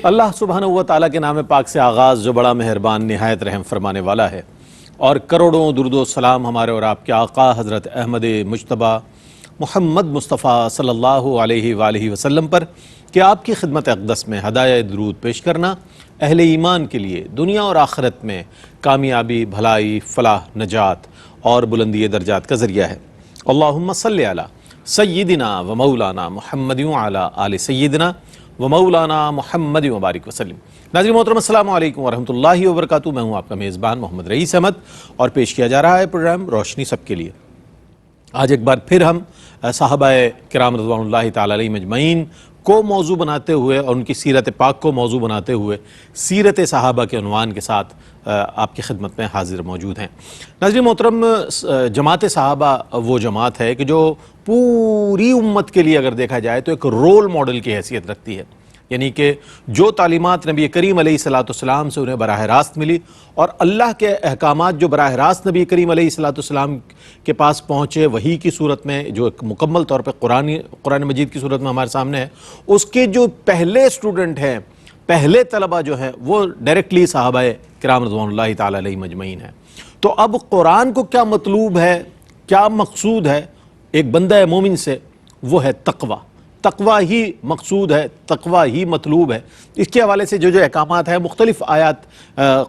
اللہ سبحانہ و تعالیٰ کے نام پاک سے آغاز جو بڑا مہربان نہایت رحم فرمانے والا ہے، اور کروڑوں درود و سلام ہمارے اور آپ کے آقا حضرت احمد مجتبیٰ محمد مصطفیٰ صلی اللہ علیہ وآلہ وسلم پر کہ آپ کی خدمت اقدس میں ہدایہ درود پیش کرنا اہل ایمان کے لیے دنیا اور آخرت میں کامیابی، بھلائی، فلاح، نجات اور بلندی درجات کا ذریعہ ہے۔ اللہم صلی علی سیدنا و مولانا محمد وعلی آل سیدنا و مولانا محمد وبارک وسلم۔ ناظرین محترم، السلام علیکم ورحمۃ اللہ وبرکاتہ۔ میں ہوں آپ کا میزبان محمد رئیس احمد اور پیش کیا جا رہا ہے پروگرام روشنی سب کے لیے۔ آج ایک بار پھر ہم صحابہ کرام رضوان اللہ تعالی علیہم اجمعین کو موضوع بناتے ہوئے اور ان کی سیرت پاک کو موضوع بناتے ہوئے سیرت صحابہ کے عنوان کے ساتھ آپ کی خدمت میں حاضر موجود ہیں۔ ناظرین محترم، جماعت صحابہ وہ جماعت ہے کہ جو پوری امت کے لیے اگر دیکھا جائے تو ایک رول ماڈل کی حیثیت رکھتی ہے، یعنی کہ جو تعلیمات نبی کریم علیہ السلام سے انہیں براہ راست ملی اور اللہ کے احکامات جو براہ راست نبی کریم علیہ السلام کے پاس پہنچے وحی کی صورت میں، جو ایک مکمل طور پہ قرآن مجید کی صورت میں ہمارے سامنے ہے، اس کے جو پہلے اسٹوڈنٹ ہیں، پہلے طلبہ جو ہیں، وہ ڈائریکٹلی صحابہ کرام رضوان اللہ تعالی علیہم اجمعین ہیں۔ تو اب قرآن کو کیا مطلوب ہے، کیا مقصود ہے ایک بندہ مومن سے؟ وہ ہے تقوی۔ تقوی ہی مقصود ہے، تقوی ہی مطلوب ہے۔ اس کے حوالے سے جو احکامات ہیں، مختلف آیات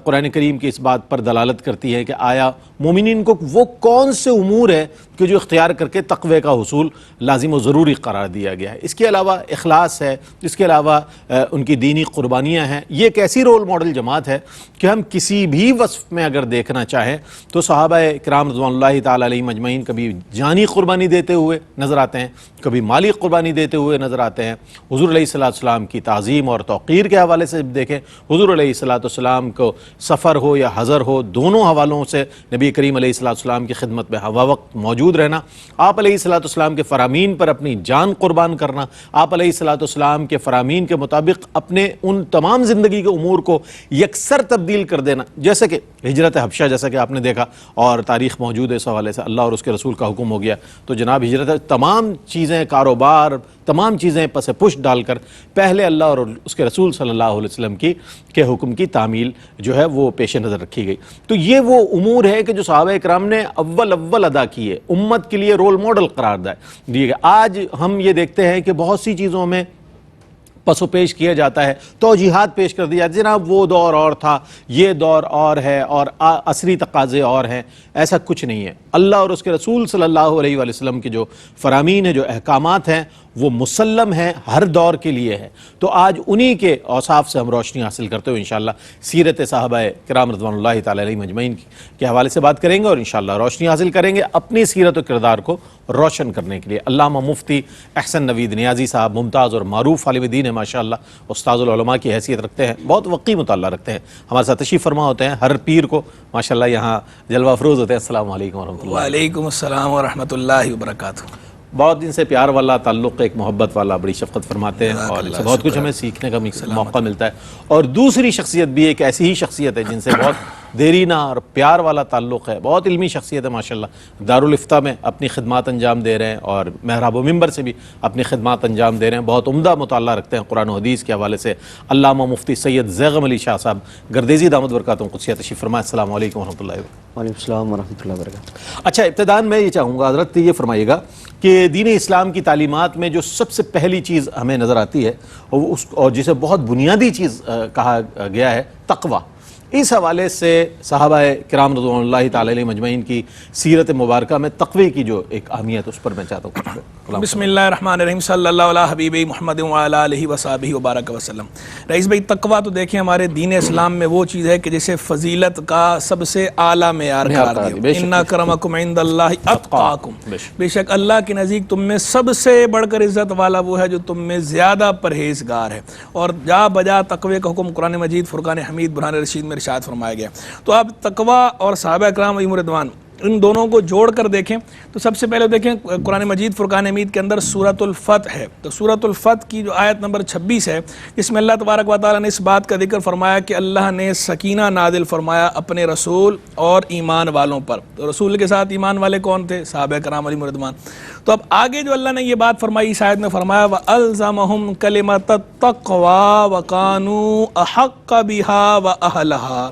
قرآن کریم کی اس بات پر دلالت کرتی ہے کہ آیا مومنین کو وہ کون سے امور ہیں کہ جو اختیار کر کے تقوی کا حصول لازم و ضروری قرار دیا گیا ہے۔ اس کے علاوہ اخلاص ہے، اس کے علاوہ ان کی دینی قربانیاں ہیں۔ یہ ایک ایسی رول ماڈل جماعت ہے کہ ہم کسی بھی وصف میں اگر دیکھنا چاہیں تو صحابہ کرام رضوان اللہ تعالی علیہم اجمعین کبھی جانی قربانی دیتے ہوئے نظر آتے ہیں، کبھی مالی قربانی دیتے ہوئے نظر آتے ہیں۔ حضور علیہ السلام کی تعظیم اور توقیر کے حوالے سے دیکھیں، حضور علیہ السلام کو سفر ہو یا حضر ہو، دونوں حوالوں سے نبی کریم علیہ السلام کی خدمت میں ہوا وقت موجود رہنا، آپ علیہ السلام کے فرامین پر اپنی جان قربان کرنا، آپ علیہ السلام کے فرامین کے مطابق اپنے ان تمام زندگی کے امور کو یکسر تبدیل کر دینا، جیسے کہ ہجرت حبشہ، جیسا کہ آپ نے دیکھا اور تاریخ موجود ہے، اس حوالے سے اللہ اور اس کے رسول کا حکم ہو گیا تو جناب ہجرت، تمام چیزیں، کاروبار، تمام چیزیں پس پش ڈال کر پہلے اللہ اور اس کے رسول صلی اللہ علیہ وسلم کے حکم کی تعمیل جو ہے وہ پیش نظر رکھی گئی۔ تو یہ وہ امور ہے کہ جو صحابہ کرام نے اول ادا کیے، امت کے لیے رول ماڈل قرار دیے گئے۔ آج ہم یہ دیکھتے ہیں کہ بہت سی چیزوں میں پس و پیش کیا جاتا ہے، توجیحات پیش کر دی جاتی ہے، جناب وہ دور اور تھا، یہ دور اور ہے، اور عصری تقاضے اور ہیں۔ ایسا کچھ نہیں ہے۔ اللہ اور اس کے رسول صلی اللہ علیہ وآلہ وسلم کے جو فرامین ہیں، جو احکامات ہیں، وہ مسلم ہیں، ہر دور کے لیے ہے۔ تو آج انہی کے اوصاف سے ہم روشنی حاصل کرتے ہوئے انشاءاللہ سیرت صحابہ کرام رضوان اللہ تعالی علیہم اجمعین کے حوالے سے بات کریں گے اور انشاءاللہ روشنی حاصل کریں گے اپنی سیرت و کردار کو روشن کرنے کے لیے۔ علامہ مفتی احسن نوید نیازی صاحب ممتاز اور معروف عالم دین ہیں، ماشاءاللہ استاذ العلماء کی حیثیت رکھتے ہیں، بہت وقی مطالعہ رکھتے ہیں، ہمارے ساتھ تشریف فرما ہوتے ہیں ہر پیر کو ماشاءاللہ یہاں جلوہ افروز ہوتے ہیں۔ السلام علیکم ورحمۃ اللہ۔ وعلیکم السلام ورحمۃ اللہ وبرکاتہ۔ بہت دن سے پیار والا تعلق، ایک محبت والا، بڑی شفقت فرماتے ہیں اور ان سے بہت کچھ ہمیں سیکھنے کا موقع ملتا ہے۔ اور دوسری شخصیت بھی ایک ایسی ہی شخصیت ہے جن سے بہت دیرینہ اور پیار والا تعلق ہے، بہت علمی شخصیت ہے ماشاءاللہ، دارالفتہ میں اپنی خدمات انجام دے رہے ہیں اور محراب و منبر سے بھی اپنی خدمات انجام دے رہے ہیں، بہت عمدہ مطالعہ رکھتے ہیں قرآن و حدیث کے حوالے سے۔ علامہ مفتی سید زیغم علی شاہ صاحب گردیزی دامت برکاتہم قدسیہ تشریف فرمائے۔ السلام علیکم ورحمۃ اللہ وبرکاتہ۔ وعلیکم السلام ورحمۃ اللہ وبرکاتہ۔ اچھا، ابتداءً میں یہ چاہوں گا حضرت یہ فرمائیے گا کہ دین اسلام کی تعلیمات میں جو سب سے پہلی چیز ہمیں نظر آتی ہے اور جسے بہت بنیادی چیز کہا گیا ہے، تقوی، اس حوالے سے صحابہ کرام رضوان اللہ تعالی علیہم اجمعین کی سیرت مبارکہ میں تقوی کی جو ایک اہمیت، اس پر میں چاہتا ہوں کچھ۔ بسم اللہ الرحمن الرحیم، صلی اللہ علیہ حبیب محمد وعلی آلہ وصحبہ وبارک وسلم۔ رئیس بھائی، تقوی تو دیکھیں ہمارے دین اسلام میں وہ چیز ہے کہ جسے فضیلت کا سب سے اعلیٰ معیار قرار دیا، ان اکرمکم عند اللہ اتقاکم، بے شک اللہ کے نزدیک تم میں سب سے بڑھ کر عزت والا وہ ہے جو تم میں زیادہ پرہیزگار ہے۔ اور جا بجا تقوی کا حکم قرآن مجید فرقان حمید برہان رشید میں ارشاد فرمایا گیا۔ تو اب تقوی اور صحابہ کرام علیہم رضوان ان دونوں کو جوڑ کر دیکھیں تو سب سے پہلے دیکھیں قرآن مجید فرقان حمید کے اندر سورۃ الفتح ہے، تو سورۃ الفتح کی جو آیت نمبر 26 ہے، اس میں اللہ تبارک و تعالیٰ نے اس بات کا ذکر فرمایا کہ اللہ نے سکینہ نازل فرمایا اپنے رسول اور ایمان والوں پر۔ تو رسول کے ساتھ ایمان والے کون تھے؟ صحابہ کرام علیہم رضوان۔ تو اب آگے جو اللہ نے یہ بات فرمائی اس آیت میں فرمایا وَأَلْزَمَهُمْ كَلِمَةَ التَّقْوَى وَكَانُوا أَحَقَّ بِهَا وَأَهْلَهَا،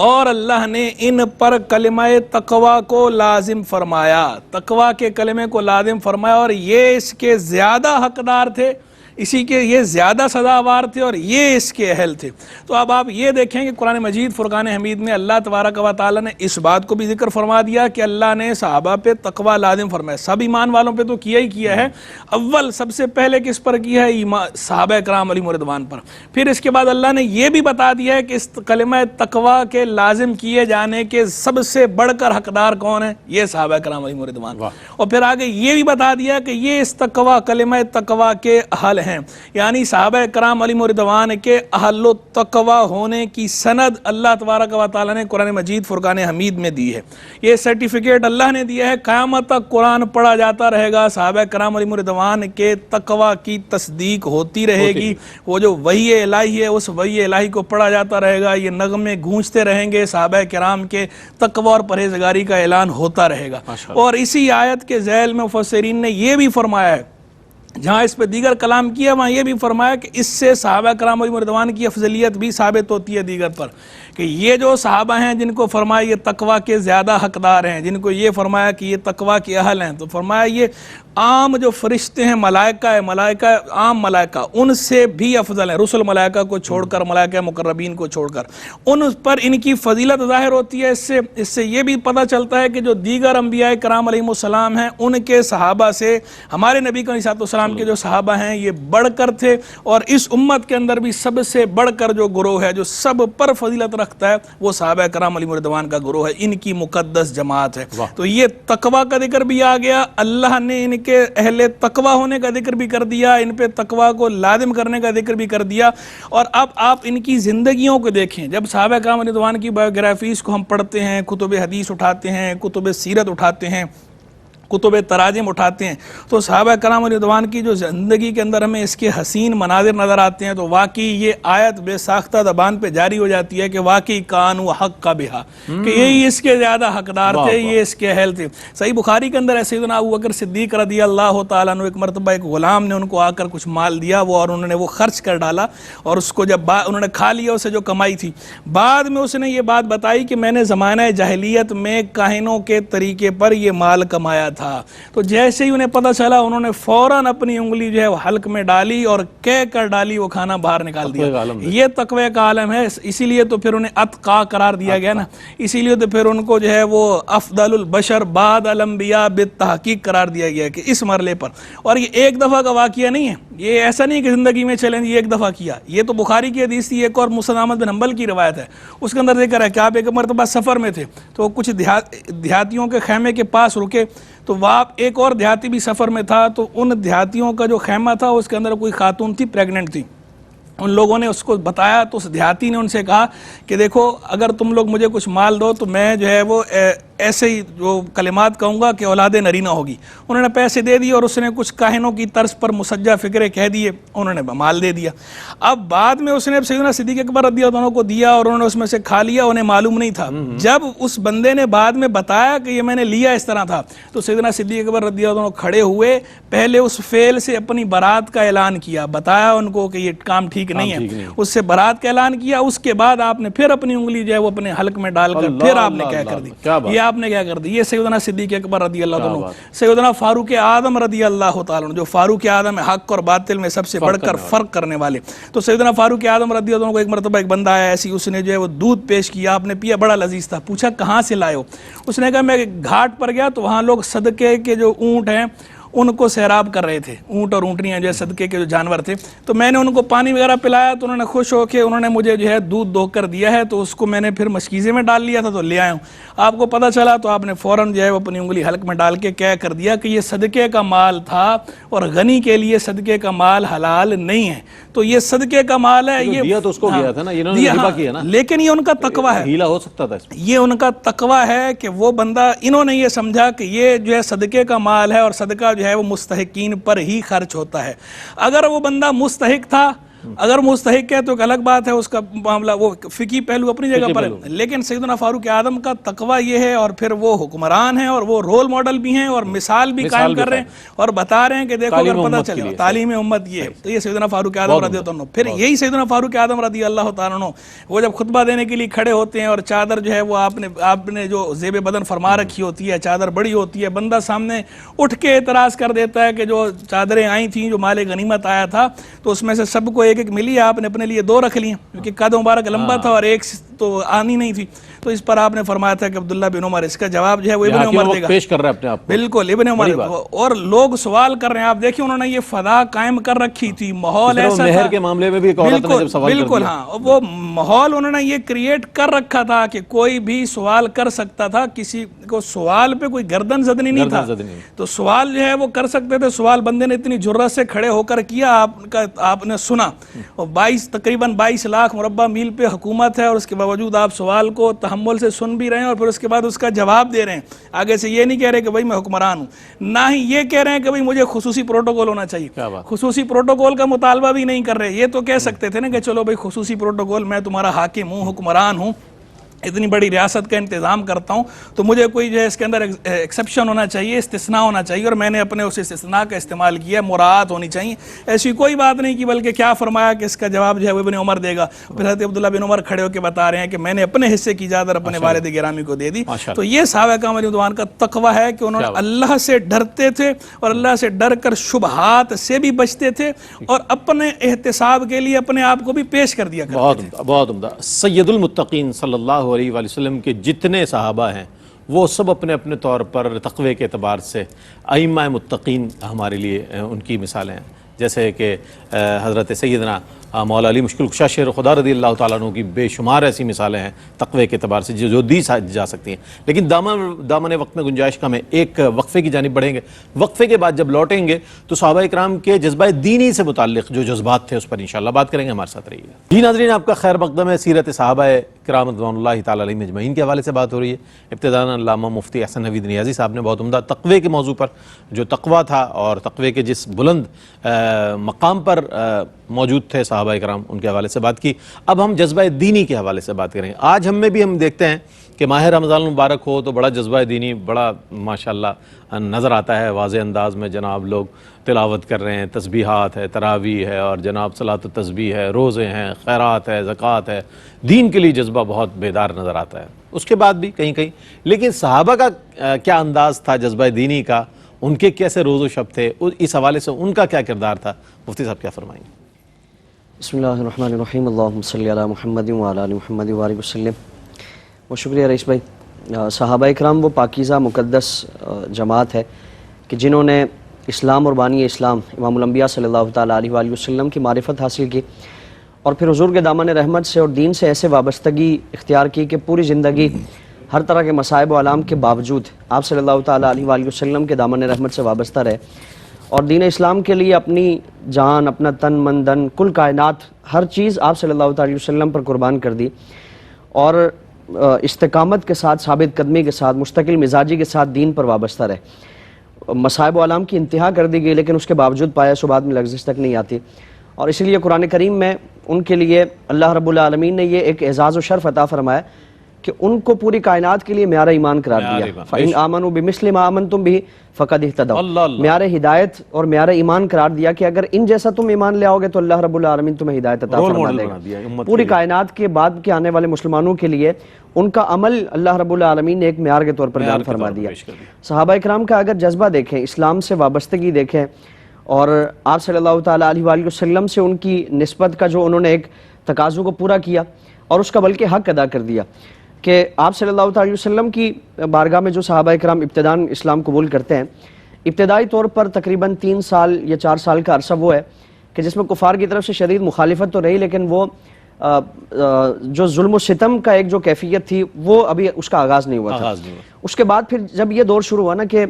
اور اللہ نے ان پر کلمہ تقوی کو لازم فرمایا، تقوی کے کلمے کو لازم فرمایا، اور یہ اس کے زیادہ حقدار تھے، اسی کے یہ زیادہ سزاوار تھے، اور یہ اس کے اہل تھے۔ تو اب آپ یہ دیکھیں کہ قرآن مجید فرقان حمید میں اللہ تبارک و تعالیٰ نے اس بات کو بھی ذکر فرما دیا کہ اللہ نے صحابہ پہ تقوی لازم فرمایا، سب ایمان والوں پہ تو کیا ہی کیا ہے، اول سب سے پہلے کس پر کیا ہے؟ صحابہ کرام علیہم رضوان پر۔ پھر اس کے بعد اللہ نے یہ بھی بتا دیا ہے کہ اس کلمہ تقوی کے لازم کیے جانے کے سب سے بڑھ کر حقدار کون ہیں؟ یہ صحابہ کرام علیہم رضوان۔ اور پھر آگے یہ بھی بتا دیا کہ یہ اس تقوی کلمہ تقوی کے اہل ہیں، یعنی صحابہ کرام علیہم رضوان کے اہل التقوی ہونے کی سند اللہ تبارک و تعالیٰ نے قرآن مجید فرقان حمید میں دی ہے۔ یہ سرٹیفکیٹ اللہ نے دیا ہے، قیامت تک قرآن پڑھا جاتا رہے گا، صحابہ کرام علیہم رضوان کے تقوی کی تصدیق ہوتی رہے گی، وہ جو وحی الہی ہے اس وحی الہی کو پڑھا جاتا رہے گا، یہ نغمے گونجتے رہیں گے، صحابہ کرام کے تقوی اور پرہیزگاری کا اعلان ہوتا رہے گا۔ اور اسی آیت کے ذیل میں مفسرین نے یہ بھی فرمایا ہے، جہاں اس پہ دیگر کلام کیا وہاں یہ بھی فرمایا کہ اس سے صحابہ کرام علیہم رضوان کی افضلیت بھی ثابت ہوتی ہے دیگر پر، کہ یہ جو صحابہ ہیں جن کو فرمایا یہ تقوی کے زیادہ حقدار ہیں، جن کو یہ فرمایا کہ یہ تقوی کے اہل ہیں، تو فرمایا یہ عام جو فرشتے ہیں، ملائکہ عام ملائکہ ان سے بھی افضل ہیں، رسل ملائکہ کو چھوڑ کر، ملائکہ مقربین کو چھوڑ کر، ان پر ان کی فضیلت ظاہر ہوتی ہے۔ اس سے یہ بھی پتہ چلتا ہے کہ جو دیگر انبیاء کرام علیہم السلام ہیں ان کے صحابہ سے ہمارے نبی علیہ الصلوۃ والسلام کے جو صحابہ ہیں یہ بڑھ کر تھے، اور اس امت کے اندر بھی سب سے بڑھ کر جو گروہ ہے جو سب پر فضیلت رکھتا ہے وہ صحابہ کرام علیہم رضوان کا گروہ ہے، ان کی مقدس جماعت ہے۔ تو یہ تقوی کا ذکر بھی آ گیا، اللہ نے ان کے اہل تقوی ہونے کا ذکر بھی کر دیا، ان پہ تقوی کو لازم کرنے کا ذکر بھی کر دیا۔ اور اب آپ ان کی زندگیوں کو دیکھیں، جب صحابہ کرام علیہم رضوان کی بایوگرافیز کو ہم پڑھتے ہیں، کتب حدیث اٹھاتے ہیں، کتب سیرت اٹھاتے ہیں، کتب تراجم اٹھاتے ہیں، تو صحابہ کرام علیہ رضوان کی جو زندگی کے اندر ہمیں اس کے حسین مناظر نظر آتے ہیں، تو واقعی یہ آیت بے ساختہ زبان پہ جاری ہو جاتی ہے کہ واقعی کانوا حق بہا، کہ یہی اس کے زیادہ حقدار تھے، یہ اس کے اہل تھے۔ صحیح بخاری کے اندر سیدنا ابو بکر صدیق رضی اللہ تعالیٰ عنہ ایک مرتبہ ایک غلام نے ان کو آ کر کچھ مال دیا، وہ اور انہوں نے وہ خرچ کر ڈالا، اور اس کو جب انہوں نے کھا لیا اسے جو کمائی تھی، بعد میں اس نے یہ بات بتائی کہ میں نے زمانہ جاہلیت میں کاہنوں کے طریقے پر یہ مال کمایا تھا۔ تو جیسے ہی انہیں پتہ چلا انہوں نے فوراً اپنی انگلی جو ہے وہ حلق میں ڈالی اور کہہ کر ڈالی، وہ کھانا باہر نکال دیا۔ یہ تقوی کا عالم ہے، اسی لیے تو پھر انہیں اتقا قرار دیا گیا نا، اسی لیے تو پھر ان کو جو ہے وہ افضل البشر بعد الانبیاء بالتحقیق قرار دیا گیا کہ اس مرحلے پر۔ اور یہ ایک دفعہ کا واقعہ نہیں ہے، یہ ایسا نہیں کہ زندگی میں چلیں یہ ایک دفعہ کیا، یہ تو بخاری کی حدیث تھی، ایک اور مسند احمد بن حنبل کی روایت ہے، اس کے اندر ذکر ہے کہ آپ ایک مرتبہ سفر میں تھے تو کچھ دیہاتیوں کے خیمے کے پاس رکے، تو وہاں ایک اور دیہاتی بھی سفر میں تھا، تو ان دیہاتیوں کا جو خیمہ تھا اس کے اندر کوئی خاتون تھی، پریگننٹ تھی۔ ان لوگوں نے اس کو بتایا تو اس دیہاتی نے ان سے کہا کہ دیکھو اگر تم لوگ مجھے کچھ مال دو تو میں جو ہے وہ ایسے ہی جو کلمات کہوں گا کہ اولاد نرینہ ہوگی۔ انہوں نے پیسے دے دیے اور اس نے کچھ کاہنوں کی طرز پر مسجع فکرے کہہ دیے، انہوں نے مال دے دیا۔ اب بعد میں اس نے سیدنا صدیق اکبر رضی اللہ عنہ کو دیا اور انہوں نے اس میں سے کھا لیا، انہیں معلوم نہیں تھا۔ جب اس بندے نے بعد میں بتایا کہ یہ میں نے لیا اس طرح تھا، تو سیدنا صدیق اکبر رضی اللہ عنہ کھڑے ہوئے، پہلے اس فعل سے اپنی برات کا اعلان کیا، بتایا ان کو کہ یہ کام ٹھیک نہیں ہے، اس سے برات کا اعلان کیا، اس کے بعد آپ نے پھر اپنی انگلی جو ہے وہ اپنے حلق میں ڈال کر پھر آپ نے کیا کر دی، یہ آپ نے کیا کر دی۔ یہ سیدنا صدیق اکبر رضی اللہ عنہ، سیدنا فاروق اعظم رضی اللہ تعالیٰ عنہ، جو فاروق اعظم حق اور باطل میں سب سے بڑھ کر فرق کرنے والے، تو سیدنا فاروق اعظم رضی اللہ عنہ کو ایک مرتبہ ایک بندہ آیا ایسی، اس نے جو ہے وہ دودھ پیش کیا، آپ نے پیا، بڑا لذیذ تھا، پوچھا کہاں سے لائے ہو؟ اس نے کہا میں گھاٹ پر گیا تو وہاں لوگ صدقے کے جو اونٹ ہیں ان کو سیراب کر رہے تھے، اونٹ اور اونٹنیاں جو ہے صدقے کے جو جانور تھے، تو میں نے ان کو پانی وغیرہ پلایا تو انہوں نے خوش ہو کے انہوں نے مجھے جو ہے دودھ دو کر دیا ہے، تو اس کو میں نے پھر مشکیزے میں ڈال لیا تھا تو لے آیا ہوں۔ آپ کو پتہ چلا تو آپ نے فوراً جو ہے وہ اپنی انگلی حلق میں ڈال کے کیا کر دیا کہ یہ صدقے کا مال تھا اور غنی کے لیے صدقے کا مال حلال نہیں ہے، تو یہ صدقے کا مال ہے، یہ دیا تو اس کو گیا تھا نا، انہوں نے ہبہ کیا نا، لیکن یہ ان کا تقویٰ ہے، ہیلا ہو سکتا تھا اس میں۔ یہ ان کا تقویٰ ہے کہ وہ بندہ، انہوں نے یہ سمجھا کہ یہ جو ہے صدقے کا مال ہے اور صدقہ جو ہے وہ مستحقین پر ہی خرچ ہوتا ہے۔ اگر وہ بندہ مستحق تھا، اگر مستحق ہے تو ایک الگ بات ہے، اس کا معاملہ وہ فقہی پہلو اپنی جگہ پر ہے، لیکن سیدنا فاروق اعظم کا تقویٰ یہ ہے، اور پھر وہ حکمران ہیں اور وہ رول ماڈل بھی ہیں اور مثال بھی قائم کر رہے ہیں اور بتا رہے ہیں کہ دیکھو اگر پتہ چلے تعلیم امت یہ ہے، تو یہ سیدنا فاروق اعظم رضی اللہ عنہ۔ پھر یہی سیدنا فاروق اعظم رضی اللہ تعالیٰ عنہ وہ جب خطبہ دینے کے لیے کھڑے ہوتے ہیں اور چادر جو ہے وہ آپ نے جو زیب بدن فرما رکھی ہوتی ہے، چادر بڑی ہوتی ہے، بندہ سامنے اٹھ کے اعتراض کر دیتا ہے کہ جو چادریں آئی تھیں، جو مال غنیمت آیا تھا، تو اس میں سے سب کو ایک ایک ملی، آپ نے اپنے لیے 2 رکھ لی کیونکہ قد مبارک لمبا تھا اور ایک تو آنی نہیں تھی، تو اس پر آپ نے فرمایا تھا کہ عبداللہ بن عمر اس کا جواب جو ہے وہ ابن عمر دے گا، پیش کر رہا ہے اپنے آپ کو، بالکل ابن عمر، اور لوگ سوال کر رہے ہیں۔ آپ دیکھیں انہوں نے یہ فضا قائم کر رکھی تھی، ماحول ایسا تھا، مہر کے معاملے میں بھی ایک عورت نے جب سوال کر دیا، بالکل ہاں، وہ ماحول انہوں نے یہ کریٹ کر رکھا تھا کہ کوئی بھی سوال کر سکتا تھا، کسی کو سوال پہ کوئی گردن زدنی نہیں تھا، تو سوال جو ہے وہ کر سکتے تھے۔ سوال بندے نے اتنی جرأت سے کھڑے ہو کر کیا، آپ نے سنا، اور تقریباً 22 لاکھ مربع میل پہ حکومت ہے، اور اس کے باوجود آپ سوال کو تحمل سے سن بھی رہے ہیں اور پھر اس کے بعد اس کا جواب دے رہے ہیں۔ آگے سے یہ نہیں کہہ رہے کہ بھائی میں حکمران ہوں، نہ ہی یہ کہہ رہے ہیں کہ بھائی مجھے خصوصی پروٹوکول ہونا چاہیے، خصوصی پروٹوکول کا مطالبہ بھی نہیں کر رہے۔ یہ تو کہہ سکتے تھے نا کہ چلو بھائی خصوصی پروٹوکول، میں تمہارا حاکم ہوں، حکمران ہوں، اتنی بڑی ریاست کا انتظام کرتا ہوں، تو مجھے کوئی جو ہے اس کے اندر ایکسیپشن ہونا چاہیے، استثناء ہونا چاہیے، اور میں نے اپنے اس استثناء کا استعمال کیا، مراعات ہونی چاہیے۔ ایسی کوئی بات نہیں کی، بلکہ کیا فرمایا کہ اس کا جواب جو ہے وہ ابن عمر دے گا۔ پھر حضرت عبداللہ بن عمر کھڑے ہو کے بتا رہے ہیں کہ میں نے اپنے حصے کی اجازت اپنے والد گرامی کو دے دی۔ تو یہ صحابہ کرام رضوان کا تقویٰ ہے کہ انہوں نے اللہ سے ڈرتے تھے اور اللہ سے ڈر کر شبہات سے بھی بچتے تھے اور اپنے احتساب کے لیے اپنے آپ کو بھی پیش کر دیا کرتے تھے۔ بہت عمدہ۔ سید المتقین صلی اللہ علیہ وآلہ وسلم کے جتنے صحابہ ہیں وہ سب اپنے اپنے طور پر تقوی کے اعتبار سے ائمہ متقین ہمارے لیے ان کی مثالیں ہیں، جیسے کہ حضرت سیدنا مولا علی مشکل کشا شیر خدا رضی اللہ تعالیٰ عنہ کی بے شمار ایسی مثالیں ہیں تقوی کے اعتبار سے جو دی جا سکتی ہیں۔ لیکن دامن وقت میں گنجائش کم ہے، ایک وقفے کی جانب بڑھیں گے، وقفے کے بعد جب لوٹیں گے تو صحابہ اکرام کے جذبہ دینی سے متعلق جو جذبات تھے اس پر انشاءاللہ بات کریں گے، ہمارے ساتھ رہیے گا۔ جی ناظرین، آپ کا خیر مقدم ہے۔ سیرت صحابہ کرام رضوان اللہ تعالیٰ علیہم اجمعین کے حوالے سے بات ہو رہی ہے۔ ابتداءً علامہ مفتی احسن حوید نیازی صاحب نے بہت عمدہ تقوی کے موضوع پر، جو تقوی تھا اور تقوی کے جس بلند مقام پر موجود تھے صحابہ کرام، ان کے حوالے سے بات کی۔ اب ہم جذبہ دینی کے حوالے سے بات کریں گے۔ آج ہم دیکھتے ہیں کہ ماہ رمضان المبارک ہو تو بڑا جذبہ دینی بڑا ماشاءاللہ نظر آتا ہے، واضح انداز میں جناب لوگ تلاوت کر رہے ہیں، تسبیحات ہے، تراویح ہے، اور جناب صلاۃ التسبیح ہے، روزے ہیں، خیرات ہے، زکوٰۃ ہے، دین کے لیے جذبہ بہت بیدار نظر آتا ہے۔ اس کے بعد بھی کہیں کہیں، لیکن صحابہ کا کیا انداز تھا جذبہ دینی کا، ان کے کیسے روز و شب تھے، اس حوالے سے ان کا کیا کردار تھا، مفتی صاحب کیا فرمائیں گے؟ بسم اللہ الرحمن الرحیم، اللہم صلی علی محمد وعلی آل محمد وبارک وسلم۔ بہت شکریہ رئیس بھائی۔ صحابہ اکرام وہ پاکیزہ مقدس جماعت ہے کہ جنہوں نے اسلام اور بانی اسلام امام الانبیاء صلی اللہ تعالیٰ علیہ وآلہ وسلم کی معرفت حاصل کی، اور پھر حضور کے دامن رحمت سے اور دین سے ایسے وابستگی اختیار کی کہ پوری زندگی ہر طرح کے مصائب و آلام کے باوجود آپ صلی اللہ تعالیٰ علیہ وآلہ وسلم کے دامن رحمت سے وابستہ رہے، اور دین اسلام کے لیے اپنی جان، اپنا تن من دھن، کل کائنات، ہر چیز آپ صلی اللہ تعالیٰ علیہ وسلم پر قربان کر دی، اور استقامت کے ساتھ، ثابت قدمی کے ساتھ، مستقل مزاجی کے ساتھ دین پر وابستہ رہے۔ مصائب و آلام کی انتہا کر دی گئی، لیکن اس کے باوجود پایا سو بات میں لغزش تک نہیں آتی، اور اسی لیے قرآن کریم میں ان کے لیے اللہ رب العالمین نے یہ ایک اعزاز و شرف عطا فرمایا کہ ان کو پوری کائنات کے لیے معیار ایمان قرار دیا۔ فَإِنْ آمَنُوا بِمِثْلِ مَا آمَنْتُمْ بِهِ فَقَدْ اهْتَدَوْا، معیار ہدایت اور معیار ایمان قرار دیا کہ اگر ان جیسا تم ایمان لے آؤ گے تو اللہ رب العالمین تمہیں ہدایت عطا فرما دے گا۔ پوری کائنات کے بعد کے آنے والے مسلمانوں کے لیے ان کا عمل اللہ رب العالمین نے ایک معیار کے طور پر بیان فرما دیا۔ صحابہ اکرام کا اگر جذبہ دیکھیں، اسلام سے وابستگی دیکھیں، اور آپ صلی اللہ تعالیٰ علیہ وآلہ وسلم سے ان کی نسبت کا جو انہوں نے ایک تقاضوں کو پورا کیا اور اس کا بلکہ حق ادا کر دیا کہ آپ صلی اللہ تعالیٰ علیہ وسلم کی بارگاہ میں جو صحابہ اکرام ابتداً اسلام قبول کرتے ہیں، ابتدائی طور پر تقریباً 3 سال یا 4 سال کا عرصہ وہ ہے کہ جس میں کفار کی طرف سے شدید مخالفت تو رہی، لیکن وہ جو ظلم و ستم کا ایک جو کیفیت تھی وہ ابھی اس کا آغاز نہیں ہوا تھا۔ اس کے بعد پھر جب یہ دور شروع ہوا نا کہ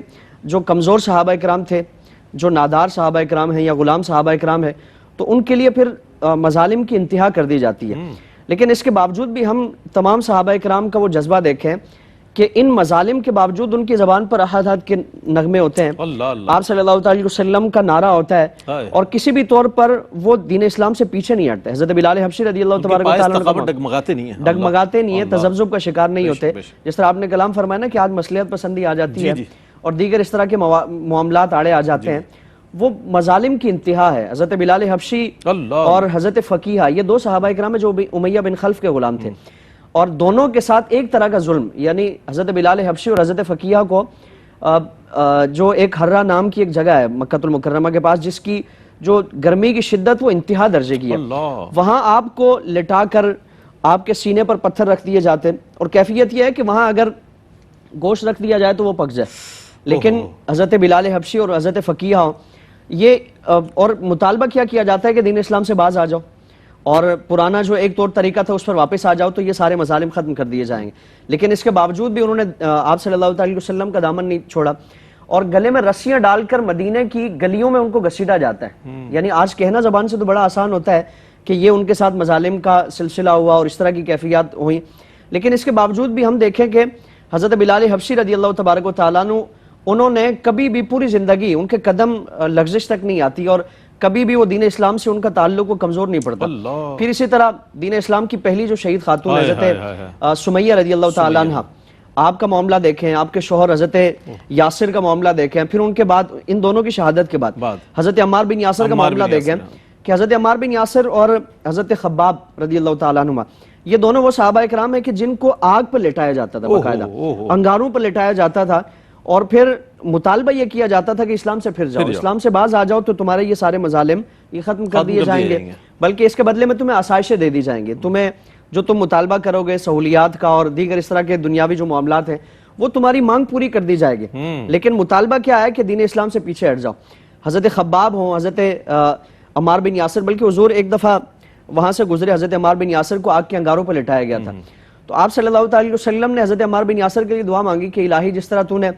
جو کمزور صحابہ کرام تھے، جو نادار صحابہ کرام ہیں یا غلام صحابہ کرام ہیں، تو ان کے لیے پھر مظالم کی انتہا کر دی جاتی ہے۔ لیکن اس کے باوجود بھی ہم تمام صحابہ کرام کا وہ جذبہ دیکھیں کہ ان مظالم کے باوجود ان کی زبان پر احد احد کے نغمے ہوتے ہیں، آپ صلی اللہ علیہ وسلم کا نعرہ ہوتا ہے، اور کسی بھی طور پر وہ دین اسلام سے پیچھے نہیں ہٹتے۔ حضرت بلال حبشی رضی اللہ تبارک و تعالیٰ ڈگمگاتے نہیں ہیں، تذبذب کا شکار نہیں ہوتے۔ جس طرح آپ نے کلام فرمایا نا کہ آج مصلحت پسندی آ جاتی ہے اور دیگر اس طرح کے معاملات آڑے آ جاتے ہیں، وہ مظالم کی انتہا ہے۔ حضرت بلال حبشی اور حضرت فقیہ، یہ 2 صحابہ کرام ہیں جو امیہ بن خلف کے غلام تھے، اور دونوں کے ساتھ ایک طرح کا ظلم، یعنی حضرت بلال حبشی اور حضرت فقیہ کو جو ایک ہرہ نام کی ایک جگہ ہے مکہ المکرمہ کے پاس، جس کی جو گرمی کی شدت وہ انتہا درجے کی ہے، وہاں آپ کو لٹا کر آپ کے سینے پر پتھر رکھ دیے جاتے، اور کیفیت یہ ہے کہ وہاں اگر گوشت رکھ دیا جائے تو وہ پک جائے، لیکن حضرت بلال حبشی اور حضرت فقیہ یہ اور مطالبہ کیا جاتا ہے کہ دین اسلام سے باز آ جاؤ اور پرانا جو ایک طور طریقہ تھا اس پر واپس آ جاؤ تو یہ سارے مظالم ختم کر دیے جائیں گے۔ لیکن اس کے باوجود بھی انہوں نے آپ صلی اللہ علیہ وسلم کا دامن نہیں چھوڑا، اور گلے میں رسیاں ڈال کر مدینے کی گلیوں میں ان کو گھسیٹا جاتا ہے۔ یعنی آج کہنا زبان سے تو بڑا آسان ہوتا ہے کہ یہ ان کے ساتھ مظالم کا سلسلہ ہوا اور اس طرح کی کیفیات ہوئیں، لیکن اس کے باوجود بھی ہم دیکھیں کہ حضرت بلال حبشی رضی اللہ تبارک و تعالیٰ عنہ، انہوں نے کبھی بھی پوری زندگی ان کے قدم لغزش تک نہیں آتی، اور کبھی بھی وہ دین اسلام سے ان کا تعلق وہ کمزور نہیں پڑتا۔ پھر اسی طرح دین اسلام کی پہلی جو شہید خاتون حضرت سمیہ رضی اللہ تعالیٰ عنہ، آپ کا معاملہ دیکھیں، آپ کے شوہر حضرت یاسر کا معاملہ دیکھیں، پھر ان کے بعد ان دونوں کی شہادت کے بعد حضرت عمار بن یاسر کا معاملہ دیکھیں کہ حضرت عمار بن یاسر اور حضرت خباب رضی اللہ تعالیٰ عنہ، یہ دونوں وہ صحابہ کرام ہیں کہ جن کو آگ پر لٹایا جاتا تھا، باقاعدہ انگاروں پر لٹایا جاتا تھا، اور پھر مطالبہ یہ کیا جاتا تھا کہ اسلام سے پھر جاؤ، اسلام سے باز آ جاؤ تو تمہارے یہ سارے مظالم یہ ختم کر دیے جائیں گے، بلکہ اس کے بدلے میں تمہیں آسائشیں دے دی جائیں گے، تمہیں جو تم مطالبہ کرو گے سہولیات کا اور دیگر اس طرح کے دنیاوی جو معاملات ہیں وہ تمہاری مانگ پوری کر دی جائے گی، لیکن مطالبہ کیا ہے کہ دین اسلام سے پیچھے ہٹ جاؤ۔ حضرت خباب ہوں، حضرت عمار بن یاسر، بلکہ حضور ایک دفعہ وہاں سے گزرے، حضرت عمار بن یاسر کو آگ کے انگاروں پر لٹایا گیا تھا، تو آپ صلی اللہ علیہ وسلم نے حضرت عمار بن یاسر کے لیے دعا مانگی کہ الہی جس طرح تو نے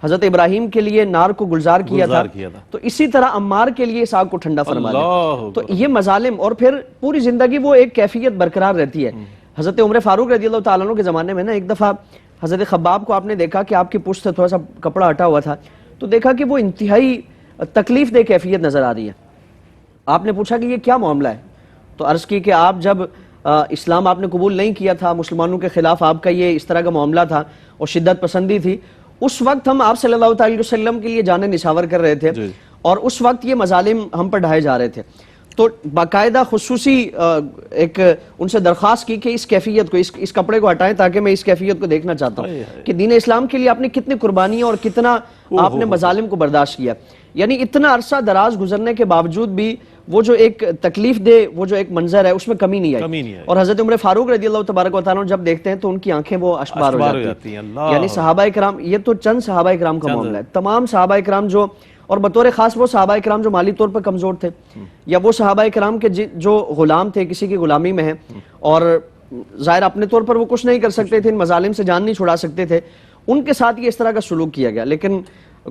حضرت ابراہیم کے لیے نار کو گلزار کیا تھا تو اسی طرح عمار کے لیے اس آگ کو ٹھنڈا فرما دے۔ تو یہ مظالم، اور پھر پوری زندگی وہ ایک کیفیت برقرار رہتی ہے۔ حضرت عمر فاروق رضی اللہ تعالیٰ عنہ کے زمانے میں نا ایک دفعہ حضرت خباب کو آپ نے دیکھا کہ آپ کی پشت سے تھوڑا سا کپڑا ہٹا ہوا تھا، تو دیکھا کہ وہ انتہائی تکلیف دہ کیفیت نظر آ رہی ہے۔ آپ نے پوچھا کہ یہ کیا معاملہ ہے؟ تو عرض کی کہ آپ جب اسلام آپ نے قبول نہیں کیا تھا، مسلمانوں کے خلاف آپ کا یہ اس طرح کا معاملہ تھا اور شدت پسندی تھی، اس وقت ہم آپ صلی اللہ علیہ وسلم کے لیے جانیں نشاور کر رہے تھے، اور اس وقت یہ مظالم ہم پر ڈھائے جا رہے تھے، تو باقاعدہ خصوصی ایک ان سے درخواست کی کہ اس کیفیت کو، اس کپڑے کو ہٹائیں تاکہ میں اس کیفیت کو دیکھنا چاہتا ہوں کہ دین اسلام کے لیے آپ نے کتنی قربانیاں اور کتنا آپ نے مظالم کو برداشت کیا۔ یعنی اتنا عرصہ دراز گزرنے کے باوجود بھی وہ جو ایک تکلیف دے وہ جو ایک منظر ہے اس میں کمی نہیں آئی، اور حضرت عمر فاروق رضی اللہ تبارک و تعالیٰ جب دیکھتے ہیں تو ان کی آنکھیں وہ اشبار ہو جاتی ہیں۔ یعنی صحابہ کرام، یہ تو چند صحابہ کرام کا معاملہ ہے، تمام صحابہ کرام جو، اور بطور خاص وہ صحابہ کرام جو مالی طور پر کمزور تھے، یا وہ صحابہ کرام کے جو غلام تھے، کسی کی غلامی میں ہیں، اور ظاہر اپنے طور پر وہ کچھ نہیں کر سکتے تھے، ان مظالم سے جان نہیں چھڑا سکتے تھے، ان کے ساتھ یہ اس طرح کا سلوک کیا گیا، لیکن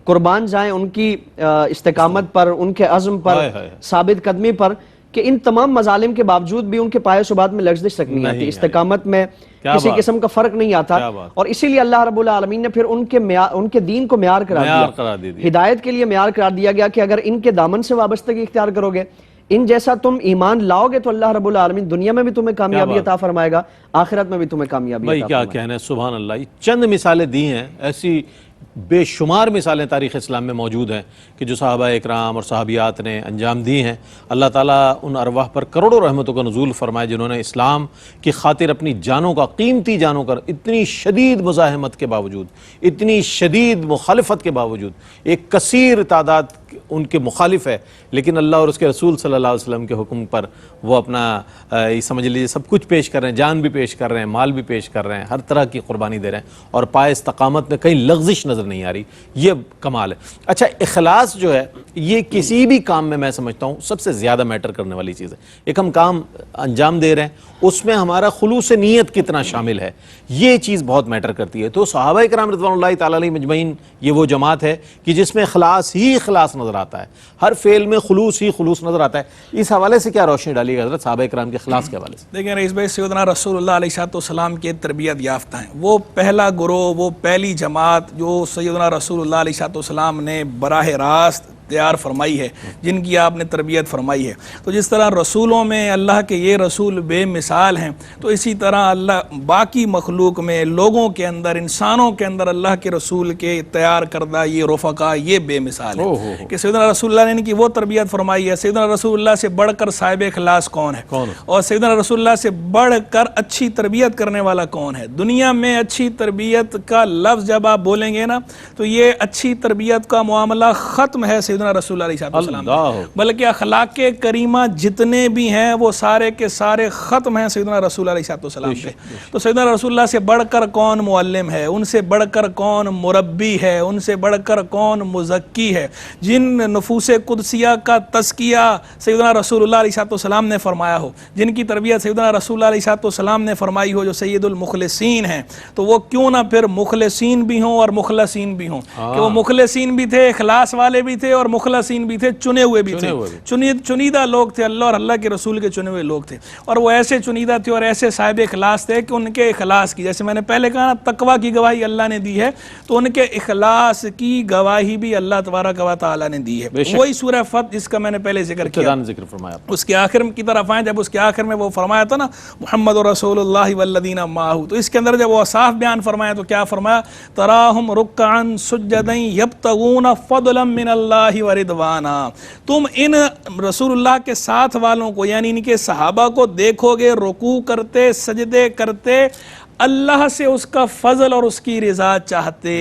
قربان جائیں ان کی استقامت پر، ان کے عزم پر، ثابت قدمی پر، کہ ان تمام مظالم کے باوجود بھی ان کے پائے ثبات میں لغزش تک نہیں آتی، استقامت میں کسی قسم کا فرق نہیں آتا، اور اسی لیے اللہ رب العالمین نے پھر ان کے دین کو معیار قرار دیا، ہدایت کے لیے معیار قرار دیا گیا کہ اگر ان کے دامن سے وابستگی اختیار کرو گے، ان جیسا تم ایمان لاؤ گے تو اللہ رب العالمین دنیا میں بھی تمہیں کامیابی عطا فرمائے گا، آخرت میں بھی تمہیں کامیابی عطا فرمائے گا۔ کیا کہنا ہے، سبحان اللہ۔ یہ چند مثالیں دی ہیں، ایسی بے شمار مثالیں تاریخ اسلام میں موجود ہیں کہ جو صحابہ اکرام اور صحابیات نے انجام دی ہیں۔ اللہ تعالیٰ ان ارواح پر کروڑوں رحمتوں کا نزول فرمائے جنہوں نے اسلام کی خاطر اپنی جانوں کا، قیمتی جانوں کا، اتنی شدید مزاحمت کے باوجود، اتنی شدید مخالفت کے باوجود، ایک کثیر تعداد ان کے مخالف ہے، لیکن اللہ اور اس کے رسول صلی اللہ علیہ وسلم کے حکم پر وہ اپنا سمجھ لیجیے سب کچھ پیش کر رہے ہیں، جان بھی پیش کر رہے ہیں، مال بھی پیش کر رہے ہیں، ہر طرح کی قربانی دے رہے ہیں، اور پائے استقامت میں کہیں لغزش نظر نظر نہیں آ رہی. یہ کمال ہے. اچھا اخلاص جو ہے یہ کسی بھی کام میں سمجھتا ہوں سب سے زیادہ میٹر کرنے والی چیز ہے. ایک ہم کام انجام دے رہے ہیں اس میں ہمارا خلوص نیت کتنا شامل ہے, یہ چیز بہت میٹر کرتی ہے. تو صحابہ کرام رضوان اللہ تعالیٰ علیہ مجمعین یہ وہ جماعت ہے کہ جس میں اخلاص ہی اخلاص نظر آتا ہے, ہر فعل میں خلوص ہی خلوص نظر آتا ہے. اس حوالے سے کیا روشنی ڈالی گئی حضرت صحابہ کرام کے اخلاص کے حوالے سے؟ دیکھیں رئیس بھائی, سیدنا رسول اللہ علیہ السلام کے تربیت یافتہ ہیں. وہ پہلا گروہ, وہ پہلی جماعت جو سیدنا رسول اللہ علیہ السلام نے براہ راست تیار فرمائی ہے, جن کی آپ نے تربیت فرمائی ہے. تو جس طرح رسولوں میں اللہ کے یہ رسول بے مثال ہیں, تو اسی طرح اللہ باقی مخلوق میں, لوگوں کے اندر, انسانوں کے اندر اللہ کے رسول کے تیار کردہ یہ رفقا یہ بے مثال ہے کہ سیدنا رسول اللہ نے ان کی وہ تربیت فرمائی ہے. سیدنا رسول اللہ سے بڑھ کر صاحب اخلاص کون ہے, اور سیدنا رسول اللہ سے بڑھ کر اچھی تربیت کرنے والا کون ہے؟ دنیا میں اچھی تربیت کا لفظ جب آپ بولیں گے نا تو یہ اچھی تربیت کا معاملہ ختم ہے سیدنا رسول اللہ علیہ السلام, بلکہ اخلاق کریمہ جتنے بھی ہیں وہ سارے کے سارے ختم ہیں سیدنا رسول اللہ علیہ السلام پہ. تو سیدنا رسول اللہ سے بڑھ کر کون معلم ہے, ان سے بڑھ کر کون مربی ہے, ان سے بڑھ کر کون مزکی ہے؟ جن نفوس قدسیہ کا تزکیہ سیدنا رسول اللہ علیہ السلام نے فرمایا ہو, جن کی تربیت سیدنا رسول اللہ علیہ السلام نے فرمائی ہو, جو سید المخلصین ہیں, تو وہ کیوں نہ پھر مخلصین بھی ہوں اور مخلصین بھی ہوں, کہ وہ مخلصین بھی تھے, اخلاص والے بھی تھے, اور مخلصین بھی تھے, چنے ہوئے بھی تھے. چنیدہ لوگ تھے, اللہ اور اللہ کے رسول کے چنے ہوئے لوگ تھے, اور وہ ایسے چنیدہ تھے اور ایسے صاحب اخلاص تھے کہ ان کے اخلاص کی, جیسے میں نے پہلے کہا نا, تقویٰ کی گواہی اللہ نے دی ہے, تو ان کے اخلاص کی گواہی بھی اللہ تبارک و تعالیٰ نے دی ہے. وہی سورہ فتح جس کا میں نے پہلے ذکر کیا, اس کے آخر کی طرف آئیں, جب اس کے آخر میں وہ فرمایا تھا نا محمد رسول اللہ والذین معہ, تو اس کے اندر جب وہ صاف بیان فرمایا تو کیا فرمایا؟ تراہم رکعا سجدا یبتغون فضلا من اللہ ورضوانا. تم ان رسول اللہ کے ساتھ والوں کو, یعنی ان کے صحابہ کو دیکھو گے رکوع کرتے, سجدے کرتے, اللہ سے اس کا فضل اور اس کی رضا چاہتے.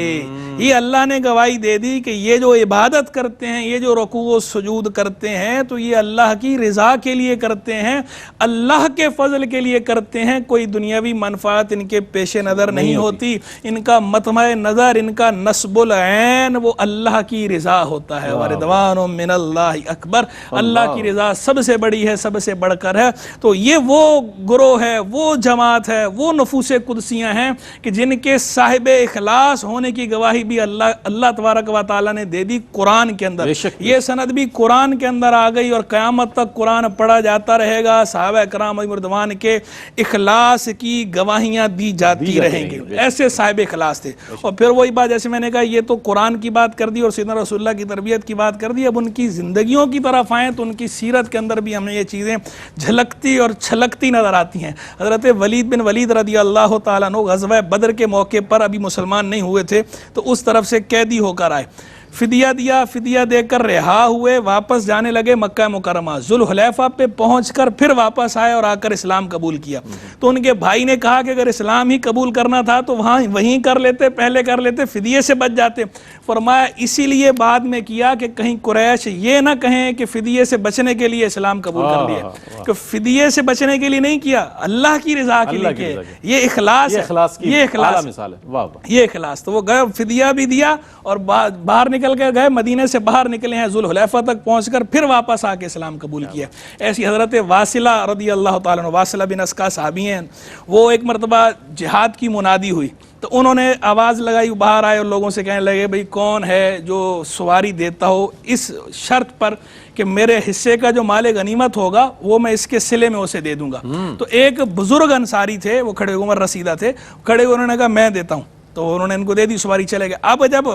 یہ اللہ نے گواہی دے دی کہ یہ جو عبادت کرتے ہیں, یہ جو رکوع و سجود کرتے ہیں, تو یہ اللہ کی رضا کے لیے کرتے ہیں, اللہ کے فضل کے لیے کرتے ہیں. کوئی دنیاوی منفعت ان کے پیش نظر نہیں ہوتی, ان کا مطمع نظر, ان کا نصب العین وہ اللہ کی رضا ہوتا ہے. وَرِضْوَانٌ مِّنَ اللَّهِ اکبر, اللہ کی رضا سب سے بڑی ہے, سب سے بڑھ کر ہے. تو یہ وہ گروہ ہے, وہ جماعت ہے, وہ نفوس قدسیاں ہیں کہ جن کے صاحب اخلاص ہونے کی گواہی بھی اللہ تبارک و تعالیٰ نے دے دی قرآن کے اندر. یہ سند بھی قرآن کے اندر آ گئی, اور قیامت تک قرآن پڑھا جاتا رہے گا. صحابہ کرام رضوان کے اخلاص کی گواہیاں دی جاتی رہیں گی, ایسے صاحب اخلاص تھے. اور پھر وہی بات, جیسے میں نے کہا, یہ تو قرآن کی بات کر دی اور سیدنا رسول اللہ کی تربیت کی بات کر دی. اب ان کی زندگیوں کی طرف آئیں تو ان کی سیرت کے اندر بھی ہمیں یہ چیزیں جھلکتی اور چھلکتی نظر آتی ہیں. حضرت ولید بن ولید رضی اللہ تعالیٰ عنہ غزوہ بدر کے موقع پر ابھی مسلمان نہیں ہوئے تھے, تو اس طرف سے قیدی ہو کر آئے, فدیہ دیا, فدیہ دے کر رہا ہوئے, واپس جانے لگے مکہ مکرمہ. ذوالحلیفہ پہ پہنچ کر پھر واپس آئے اور آ کر اسلام قبول کیا. تو ان کے بھائی نے کہا کہ اگر اسلام ہی قبول کرنا تھا تو وہیں کر لیتے, پہلے کر لیتے, فدیے سے بچ جاتے. فرمایا اسی لیے بعد میں کیا کہ کہیں قریش یہ نہ کہیں کہ فدیے سے بچنے کے لیے اسلام قبول کر لیا, کہ فدیے سے بچنے کے لیے نہیں کیا, اللہ کی رضا کے لیے کیا. یہ اخلاص ہے, یہ اخلاص, یہ اخلاص. تو وہ گئے, فدیہ بھی دیا, اور باہر نکل کے گئے, مدینے سے باہر نکلے ہیں, ذوالحلیفہ تک پہنچ کر پھر واپس آ کے اسلام قبول کیا. ایسی حضرت واصلہ رضی اللہ تعالیٰ عنہ, واصلہ بن اسقا صحابی ہیں, وہ ایک مرتبہ جہاد کی منادی ہوئی تو انہوں نے آواز لگائی, باہر آئے اور لوگوں سے کہنے لگے بھئی کون ہے جو سواری دیتا ہو اس شرط پر کہ میرے حصے کا جو مال غنیمت ہوگا وہ میں اس کے صلے میں اسے دے دوں گا. تو ایک بزرگ انصاری تھے, وہ کھڑے عمر رسیدہ تھے, کھڑے انہوں نے کہا میں دیتا ہوں. تو انہوں نے ان کو دے دی, سواری چلے گئے. اب جب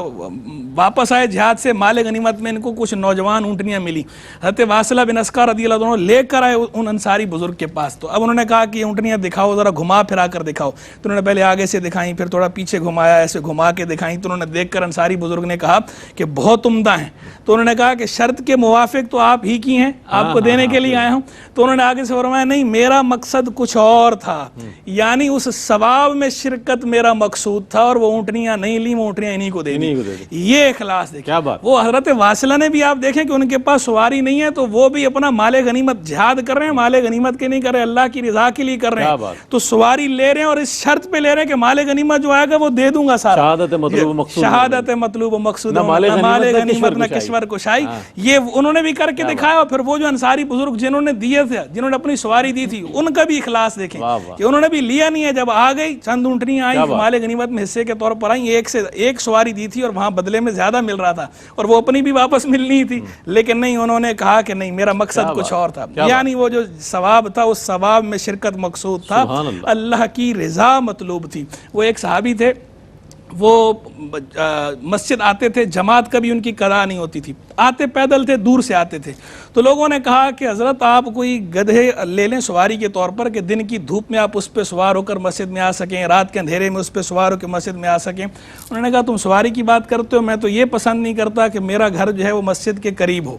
واپس آئے جہاد سے, مال غنیمت میں ان کو کچھ نوجوان اونٹنیاں ملی. حضرت واصلہ بن اسقا رضی اللہ عنہ لے کر آئے ان انصاری بزرگ کے پاس. تو اب انہوں نے کہا کہ اونٹنیاں دکھاؤ, ذرا گھما پھرا کر دکھاؤ. تو انہوں نے پہلے آگے سے دکھائیں, پھر تھوڑا پیچھے گھمایا, ایسے گھما کے دکھائیں. تو انہوں نے دیکھ کر انصاری بزرگ نے کہا کہ بہت عمدہ ہیں. تو انہوں نے کہا کہ شرط کے موافق تو آپ ہی کی ہیں, آپ کو دینے کے لیے آیا ہوں. تو انہوں نے آگے سے فرمایا نہیں, میرا مقصد کچھ اور تھا, یعنی اس ثواب میں شرکت میرا مقصود تھا, اور وہ اونٹنیاں نہیں لی، وہ اونٹنیاں انہی کو دے دی. یہ اخلاص دیکھیں. کیا بات. وہ حضرت واصلہ نے بھی آپ دیکھیں کہ ان کے پاس سواری نہیں ہے تو وہ بھی اپنا مال غنیمت جہاد کر رہے ہیں، مال غنیمت کے نہیں کر رہے، اللہ کی رضا کے لیے کر رہے ہیں. تو سواری لے رہے ہیں اور اس شرط پہ لے رہے ہیں کہ مال غنیمت جو آئے گا وہ دے دوں گا سارا. شہادت مطلوب مقصود، شہادت مطلوب و مقصود، نہ مال غنیمت نہ کشور کشائی. یہ انہوں نے بھی کر کے دکھایا. اور پھر وہ جو انصاری بزرگ جنہوں نے دیے تھے، جنہوں نے اپنی سواری دی تھی، ان کا بھی اخلاص دیکھیں کہ انہوں نے بھی لیا نہیں ہے. جب آ گئی چند اونٹنیاں آئیں مال غنیمت میں حصے کے طور پر آئیں، ایک سواری دی تھی اور وہاں بدلے میں زیادہ مل رہا تھا اور وہ اپنی بھی واپس ملنی تھی، لیکن نہیں، انہوں نے کہا کہ نہیں، میرا مقصد کچھ اور تھا. یعنی وہ جو ثواب تھا اس ثواب میں شرکت مقصود تھا، اللہ کی رضا مطلوب تھی. وہ ایک صحابی تھے، وہ مسجد آتے تھے، جماعت کبھی ان کی قضا نہیں ہوتی تھی، آتے پیدل تھے، دور سے آتے تھے. تو لوگوں نے کہا کہ حضرت آپ کوئی گدھے لے لیں سواری کے طور پر کہ دن کی دھوپ میں آپ اس پہ سوار ہو کر مسجد میں آ سکیں، رات کے اندھیرے میں اس پہ سوار ہو کے مسجد میں آ سکیں. انہوں نے کہا تم سواری کی بات کرتے ہو، میں تو یہ پسند نہیں کرتا کہ میرا گھر جو ہے وہ مسجد کے قریب ہو.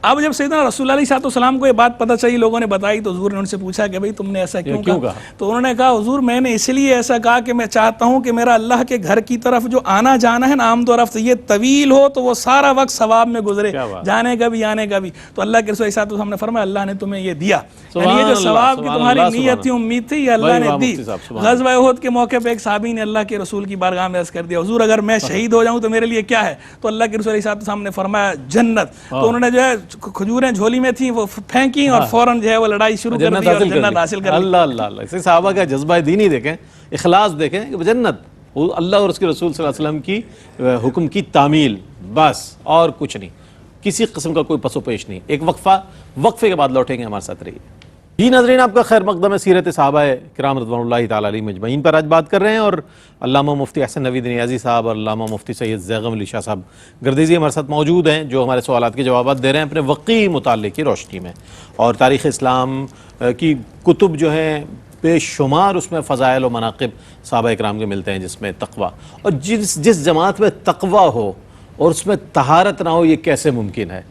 اب جب سیدنا رسول اللہ علیہ السلام کو یہ بات پتہ چلی، لوگوں نے بتائی، تو حضور نے ان سے پوچھا کہ بھئی تم نے ایسا کیوں کہا؟ تو انہوں نے کہا حضور میں نے اس لیے ایسا کہا کہ میں چاہتا ہوں کہ میرا اللہ کے گھر کی طرف جو آنا جانا ہے نا آمد و رفت، یہ طویل ہو تو وہ سارا وقت ثواب میں گزرے، جانے کا بھی آنے کا بھی. تو اللہ کے رسول صلی اللہ علیہ وسلم نے فرمایا اللہ نے تمہیں یہ دیا، یعنی یہ جو ثواب کی تمہاری نیت تھی، امید تھی، یہ اللہ نے دی. غزوہ احد کے موقع پہ ایک صحابی نے اللہ کے رسول کی بارگاہ میں عرض کر دیا حضور اگر میں شہید ہو جاؤں تو میرے لیے کیا ہے؟ تو اللہ کے رسول صلی اللہ علیہ وسلم نے فرمایا جنت. تو انہوں نے جو ہے کھجوریں جھولی میں تھیں وہ پھینکی اور فوراً جو ہے وہ لڑائی شروع کر دی اور جنت حاصل کر لی. اللہ اللہ اللہ. اسے صحابہ کا جذبہ دینی دیکھیں، اخلاص دیکھیں کہ جنت اللہ اور اس کے رسول صلی اللہ علیہ وسلم کی حکم کی تعمیل، بس اور کچھ نہیں، کسی قسم کا کوئی پس و پیش نہیں. ایک وقفے کے بعد لوٹیں گے، ہمارے ساتھ رہیے. جی ناظرین، آپ کا خیر مقدم ہے سیرت صحابہ کرام رضوان اللہ تعالیٰ علیہ مجمعین پر آج بات کر رہے ہیں، اور علامہ مفتی احسن نوید نیازی صاحب اور علامہ مفتی سید زیغم علی شاہ صاحب گردیزی ہمارے ساتھ موجود ہیں، جو ہمارے سوالات کے جوابات دے رہے ہیں اپنے وقی مطالعے کی روشنی میں. اور تاریخ اسلام کی کتب جو ہیں بے شمار اس میں فضائل و مناقب صحابہ اکرام کے ملتے ہیں، جس میں تقویٰ، اور جس جماعت میں تقویٰ ہو اور اس میں طہارت نہ ہو، یہ کیسے ممکن ہے؟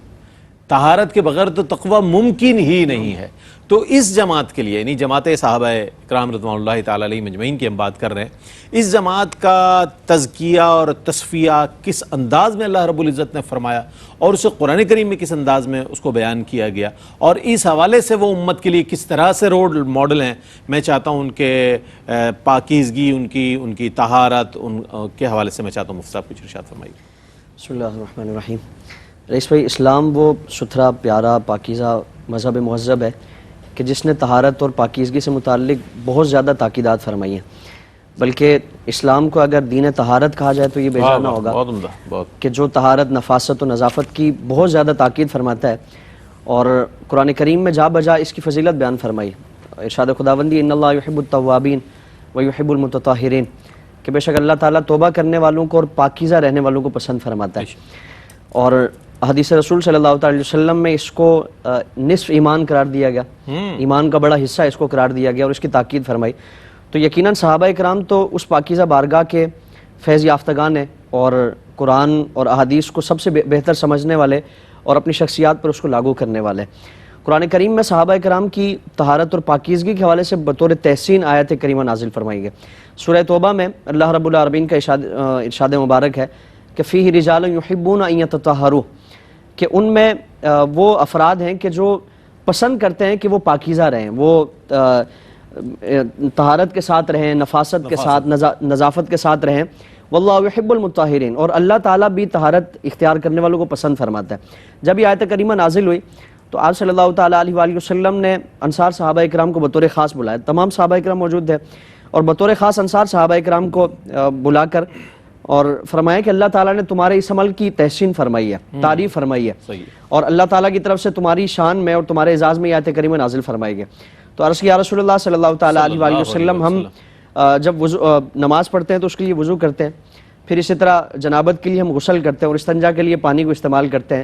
طہارت کے بغیر تو تقویٰ ممکن ہی نہیں ہے. تو اس جماعت کے لیے، یعنی جماعت صحابہ کرام رضوان اللہ تعالیٰ علیہ مجمعین کی ہم بات کر رہے ہیں، اس جماعت کا تزکیہ اور تصفیہ کس انداز میں اللہ رب العزت نے فرمایا اور اسے قرآن کریم میں کس انداز میں اس کو بیان کیا گیا، اور اس حوالے سے وہ امت کے لیے کس طرح سے رول ماڈل ہیں، میں چاہتا ہوں ان کے پاکیزگی، ان کی طہارت، ان کے حوالے سے میں چاہتا ہوں مفتی صاحب کچھ ارشاد فرمائیے. بسم اللہ الرحمن الرحیم. رئیس بھائی، اسلام وہ ستھرا، پیارا، پاکیزہ مذہب مہذب ہے کہ جس نے طہارت اور پاکیزگی سے متعلق بہت زیادہ تاکیدات فرمائی ہیں. بلکہ اسلام کو اگر دین طہارت کہا جائے تو یہ بے جانا ہوگا کہ جو طہارت، نفاست و نظافت کی بہت زیادہ تاکید فرماتا ہے، اور قرآن کریم میں جا بجا اس کی فضیلت بیان فرمائی. ارشاد خداوندی ان اللہ یحب التوابین و یحب المتطہرین، کہ بے شک اللہ تعالیٰ توبہ کرنے والوں کو اور پاکیزہ رہنے والوں کو پسند فرماتا ہے. اور حدیث رسول صلی اللہ علیہ وسلم میں اس کو نصف ایمان قرار دیا گیا، ایمان کا بڑا حصہ اس کو قرار دیا گیا اور اس کی تاکید فرمائی. تو یقیناً صحابہ اکرام تو اس پاکیزہ بارگاہ کے فیض یافتگان ہیں، اور قرآن اور احادیث کو سب سے بہتر سمجھنے والے اور اپنی شخصیات پر اس کو لاگو کرنے والے. قرآن کریم میں صحابہ اکرام کی طہارت اور پاکیزگی کے حوالے سے بطور تحسین آیت کریمہ نازل فرمائی گئی. سورہ توبہ میں اللہ رب العالمین کا ارشاد مبارک ہے کہ فیہ رجال یحبون ان یتطہروا، کہ ان میں وہ افراد ہیں کہ جو پسند کرتے ہیں کہ وہ پاکیزہ رہیں، وہ طہارت کے ساتھ رہیں، نفاست کے ساتھ، نظافت کے ساتھ رہیں. واللہ یحب المطہرین، اور اللہ تعالیٰ بھی طہارت اختیار کرنے والوں کو پسند فرماتا ہے. جب یہ آیت کریمہ نازل ہوئی تو آپ صلی اللہ تعالیٰ علیہ وآلہ وسلم نے انصار صحابہ اکرام کو بطور خاص بلایا. تمام صحابہ اکرام موجود تھے، اور بطور خاص انصار صحابہ اکرام کو بلا کر اور فرمایا کہ اللہ تعالیٰ نے تمہارے اس عمل کی تحسین فرمائی ہے، تعریف فرمائی ہے، اور اللہ تعالیٰ کی طرف سے تمہاری شان میں اور تمہارے اعزاز میں یہ آیت کریمہ نازل فرمائی گئی. تو عرض کیا رسول اللہ صلی اللہ تعالیٰ علیہ وآلہ وسلم، ہم جب نماز پڑھتے ہیں تو اس کے لیے وضو کرتے ہیں، پھر اسی طرح جنابت کے لیے ہم غسل کرتے ہیں، اور استنجا کے لیے پانی کو استعمال کرتے ہیں.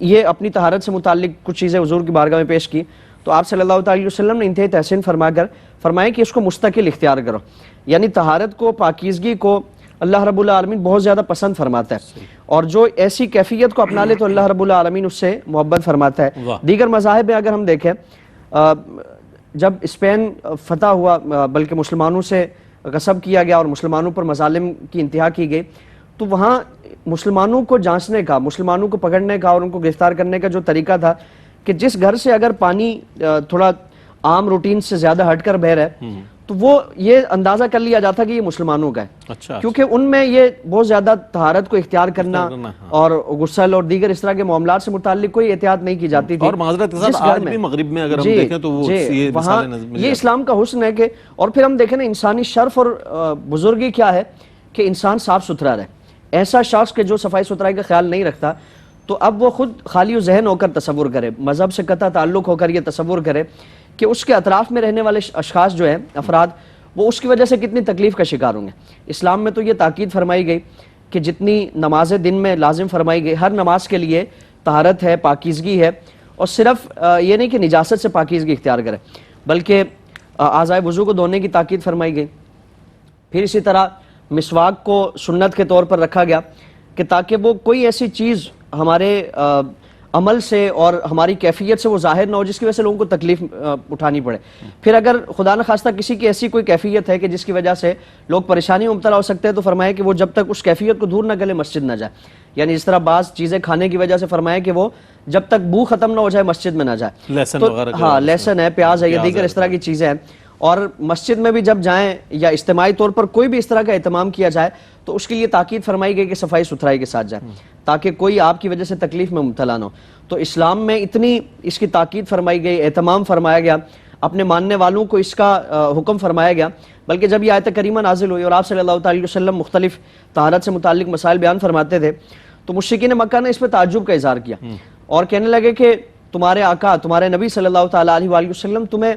یہ اپنی طہارت سے متعلق کچھ چیزیں حضور کی بارگاہ میں پیش کی تو آپ صلی اللہ تعالیٰ علیہ وسلم نے انتہائی تحسین فرما کر فرمایا کہ اس کو مستقل اختیار کرو. یعنی طہارت کو، پاکیزگی کو اللہ رب العالمین بہت زیادہ پسند فرماتا ہے، اور جو ایسی کیفیت کو اپنا لے تو اللہ رب العالمین اس سے محبت فرماتا ہے. دیگر مذاہب میں اگر ہم دیکھیں، جب اسپین فتح ہوا، بلکہ مسلمانوں سے غصب کیا گیا اور مسلمانوں پر مظالم کی انتہا کی گئی، تو وہاں مسلمانوں کو جانچنے کا، مسلمانوں کو پکڑنے کا اور ان کو گرفتار کرنے کا جو طریقہ تھا کہ جس گھر سے اگر پانی تھوڑا عام روٹین سے زیادہ ہٹ کر بہ رہا ہے تو وہ یہ اندازہ کر لیا جاتا کہ یہ مسلمانوں کا ہے، کیونکہ ان میں یہ بہت زیادہ طہارت کو اختیار کرنا اور غسل اور دیگر اس طرح کے معاملات سے متعلق کوئی احتیاط نہیں کی جاتی تھی. اور معذرت کے ساتھ آج بھی مغرب میں اگر ہم دیکھیں تو وہ وہاں یہ اسلام کا حسن ہے کہ، اور پھر ہم دیکھیں نا انسانی شرف اور بزرگی کیا ہے کہ انسان صاف ستھرا رہے. ایسا شخص کہ جو صفائی ستھرائی کا خیال نہیں رکھتا تو اب وہ خود خالی و ذہن ہو کر تصور کرے، مذہب سے قطع تعلق ہو کر یہ تصور کرے کہ اس کے اطراف میں رہنے والے اشخاص جو ہیں، افراد، وہ اس کی وجہ سے کتنی تکلیف کا شکار ہوں گے. اسلام میں تو یہ تاکید فرمائی گئی کہ جتنی نمازیں دن میں لازم فرمائی گئی، ہر نماز کے لیے طہارت ہے، پاکیزگی ہے، اور صرف یہ نہیں کہ نجاست سے پاکیزگی اختیار کرے بلکہ اعضائے وضو کو دھونے کی تاکید فرمائی گئی. پھر اسی طرح مسواک کو سنت کے طور پر رکھا گیا کہ تاکہ وہ کوئی ایسی چیز ہمارے عمل سے اور ہماری کیفیت سے وہ ظاہر نہ ہو جس کی وجہ سے لوگوں کو تکلیف اٹھانی پڑے. پھر اگر خدا نخواستہ کسی کی ایسی کوئی کیفیت ہے کہ جس کی وجہ سے لوگ پریشانی میں مبتلا ہو سکتے ہیں تو فرمایا کہ وہ جب تک اس کیفیت کو دور نہ کرے مسجد نہ جائے. یعنی جس طرح بعض چیزیں کھانے کی وجہ سے فرمایا کہ وہ جب تک بو ختم نہ ہو جائے مسجد میں نہ جائے. لہسن ہے، پیاز ہے، یا دیگر اس طرح کی چیزیں ہیں. اور مسجد میں بھی جب جائیں یا اجتماعی طور پر کوئی بھی اس طرح کا اہتمام کیا جائے تو اس کے لیے تاکید فرمائی گئی کہ صفائی ستھرائی کے ساتھ جائیں تاکہ کوئی آپ کی وجہ سے تکلیف میں مبتلا نہ ہو. تو اسلام میں اتنی اس کی تاکید فرمائی گئی، اہتمام فرمایا گیا، اپنے ماننے والوں کو اس کا حکم فرمایا گیا. بلکہ جب یہ آیت کریمہ نازل ہوئی اور آپ صلی اللہ تعالی وسلم مختلف طہارت سے متعلق مسائل بیان فرماتے تھے تو مشرکین مکہ نے اس پہ تعجب کا اظہار کیا اور کہنے لگے کہ تمہارے آقا، تمہارے نبی صلی اللہ تعالی علیہ وسلم تمہیں